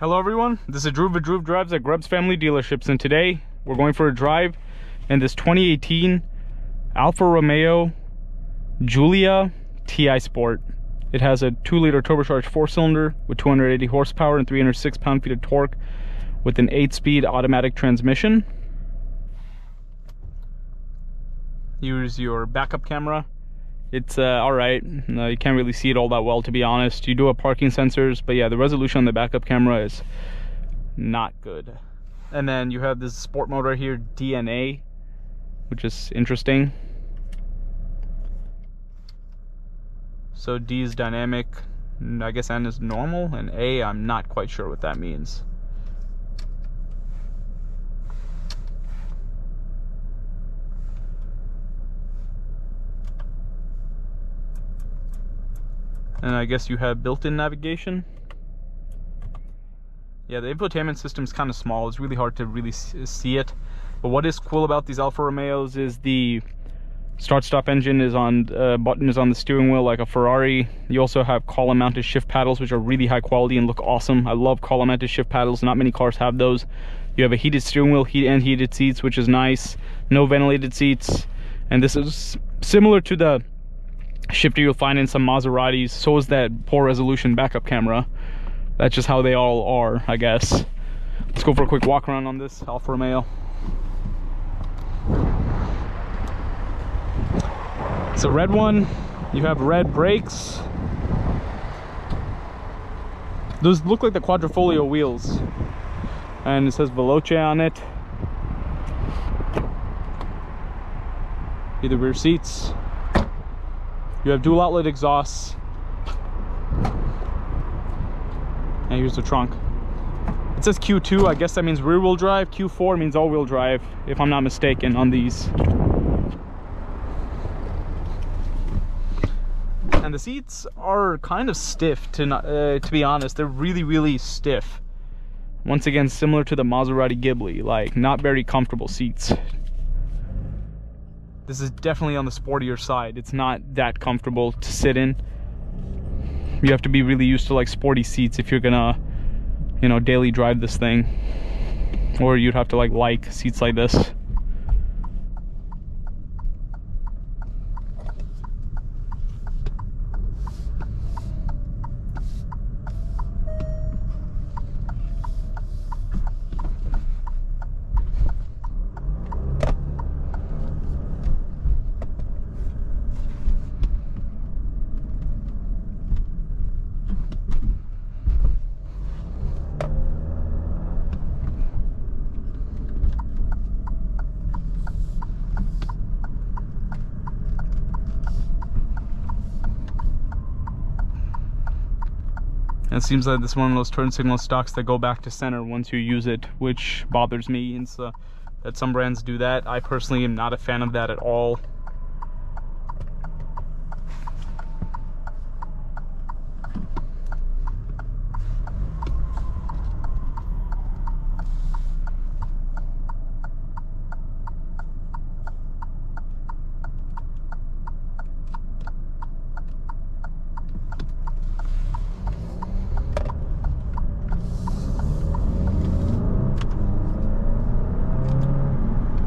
Hello everyone, this is Drew with Drew Drives at Grubbs Family Dealerships, and today we're going for a drive in this 2018 Alfa Romeo Giulia TI Sport. It has a 2-liter turbocharged 4-cylinder with 280 horsepower and 306 pound-feet of torque with an 8-speed automatic transmission. Use your backup camera. It's alright. You can't really see it all that well, to be honest. You do have parking sensors, but yeah, the resolution on the backup camera is not good. And then you have this sport mode right here, DNA, which is interesting. So D is dynamic, I guess N is normal, and A, I'm not quite sure what that means. And I guess you have built-in navigation. Yeah, the infotainment system is kind of small. It's really hard to really see it. But what is cool about these Alfa Romeos is the start-stop engine is on, button is on the steering wheel like a Ferrari. You also have column-mounted shift paddles, which are really high quality and look awesome. I love column-mounted shift paddles. Not many cars have those. You have a heated steering wheel, heated seats, which is nice. No ventilated seats. And this is similar to the shifter you'll find in some Maseratis. So is that poor resolution backup camera. That's just how they all are, I guess. Let's go for a quick walk around on this Alfa Romeo. It's a red one. You have red brakes. Those look like the Quadrifoglio wheels. And it says Veloce on it. Heated rear seats. You have dual outlet exhausts. And here's the trunk. It says Q2, I guess that means rear wheel drive. Q4 means all wheel drive, if I'm not mistaken, on these. And the seats are kind of stiff, to be honest. They're really stiff. Once again, similar to the Maserati Ghibli, like not very comfortable seats. This is definitely on the sportier side. It's not that comfortable to sit in. You have to be really used to like sporty seats if you're gonna, you know, daily drive this thing. Or you'd have to like seats like this. It seems like this is one of those turn signal stocks that go back to center once you use it, which bothers me. And so that some brands do that. I personally am not a fan of that at all.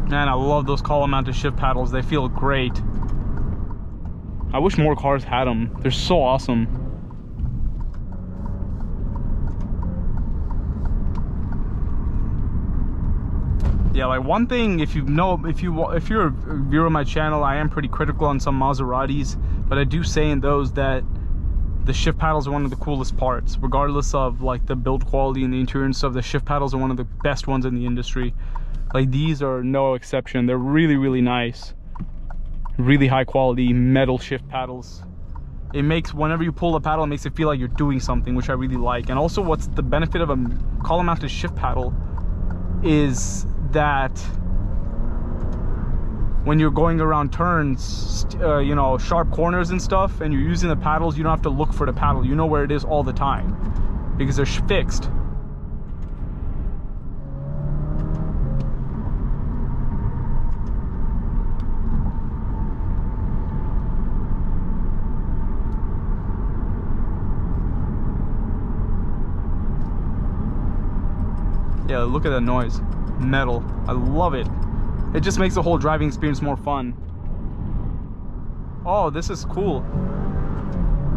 Man, I love those column-mounted shift paddles. They feel great. I wish more cars had them. They're so awesome. Yeah, like one thing, if you're a viewer of my channel, I am pretty critical on some Maseratis, but I do say in those that the shift paddles are one of the coolest parts, regardless of like the build quality and the interior and stuff. The shift paddles are one of the best ones in the industry. Like these are no exception. They're really nice. Really high quality metal shift paddles. It makes, whenever you pull the paddle, it makes it feel like you're doing something, which I really like. And also what's the benefit of a column mounted shift paddle is that when you're going around turns, you know, sharp corners and stuff, and you're using the paddles, you don't have to look for the paddle. You know where it is all the time because they're fixed. Yeah, look at that noise. Metal. I love it. It just makes the whole driving experience more fun. Oh, this is cool.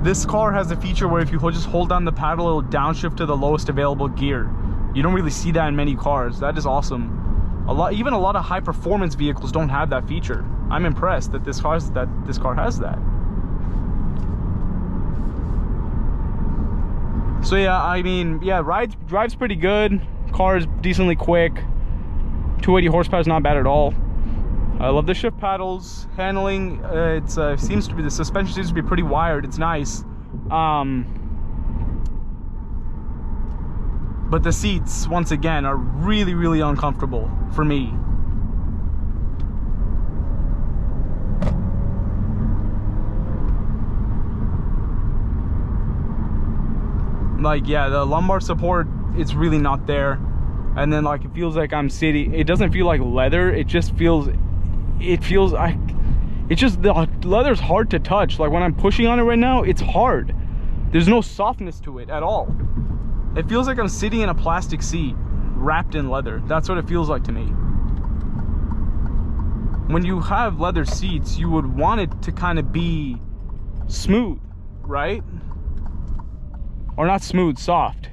This car has a feature where if you just hold down the paddle, it'll downshift to the lowest available gear. You don't really see that in many cars. That is awesome. Even a lot of high performance vehicles don't have that feature. I'm impressed that this car has that. So yeah, I mean, yeah, drives pretty good. Car is decently quick. 280 horsepower is not bad at all. I love the shift paddles. Handling, seems to be, the suspension seems to be pretty wired. It's nice. But the seats, once again, are really, really uncomfortable for me. Like, yeah, the lumbar support, it's really not there. And then, like, it feels like I'm sitting, it doesn't feel like leather. It just feels, it's just, the leather's hard to touch. Like, when I'm pushing on it right now, it's hard. There's no softness to it at all. It feels like I'm sitting in a plastic seat wrapped in leather. That's what it feels like to me. When you have leather seats, you would want it to kind of be smooth, right? Or not smooth, soft.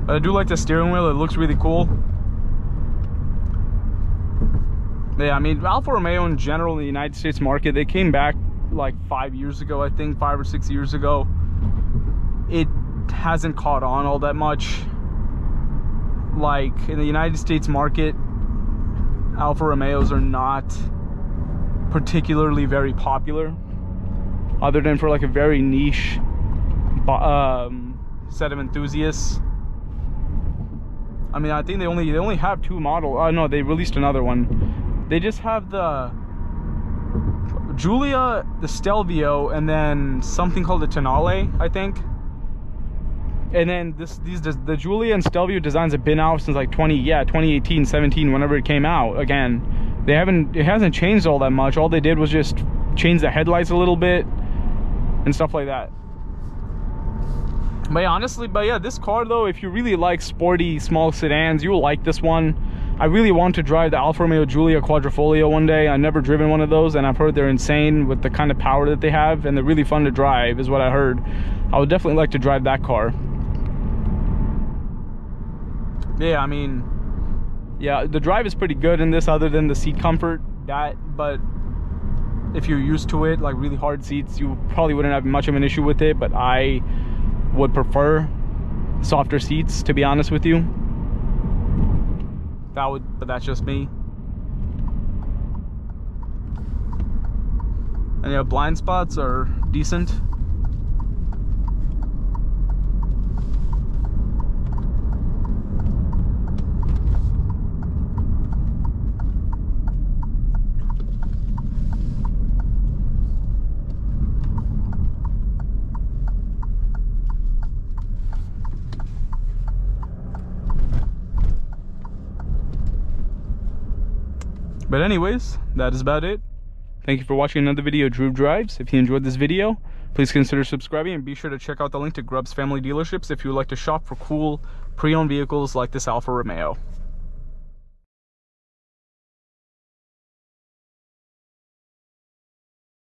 But I do like the steering wheel. It looks really cool. Yeah, I mean, Alfa Romeo in general in the United States market, they came back like 5 years ago, I think, 5 or 6 years ago. It hasn't caught on all that much. Like, in the United States market, Alfa Romeos are not particularly very popular, other than for like a very niche set of enthusiasts. I mean, I think they only have 2 models. No, they released another one. They just have the Giulia, the Stelvio, and then something called the Tonale, I think. And then the Giulia and Stelvio designs have been out since like 2018, 17, whenever it came out. Again, it hasn't changed all that much. All they did was just change the headlights a little bit and stuff like that. But yeah, honestly, this car though, if you really like sporty small sedans, you will like this one. I really want to drive the Alfa Romeo Giulia Quadrifoglio one day. I've never driven one of those, and I've heard they're insane with the kind of power that they have, and they're really fun to drive, is what I heard. I would definitely like to drive that car. Yeah, I mean, yeah, the drive is pretty good in this, other than the seat comfort. But if you're used to it, like really hard seats, you probably wouldn't have much of an issue with it. But I would prefer softer seats, to be honest with you. But that's just me. And yeah, blind spots are decent. But anyways, that is about it. Thank you for watching another video of Drew Drives. If you enjoyed this video, please consider subscribing, and be sure to check out the link to Grubb's Family Dealerships if you would like to shop for cool pre-owned vehicles like this Alfa Romeo.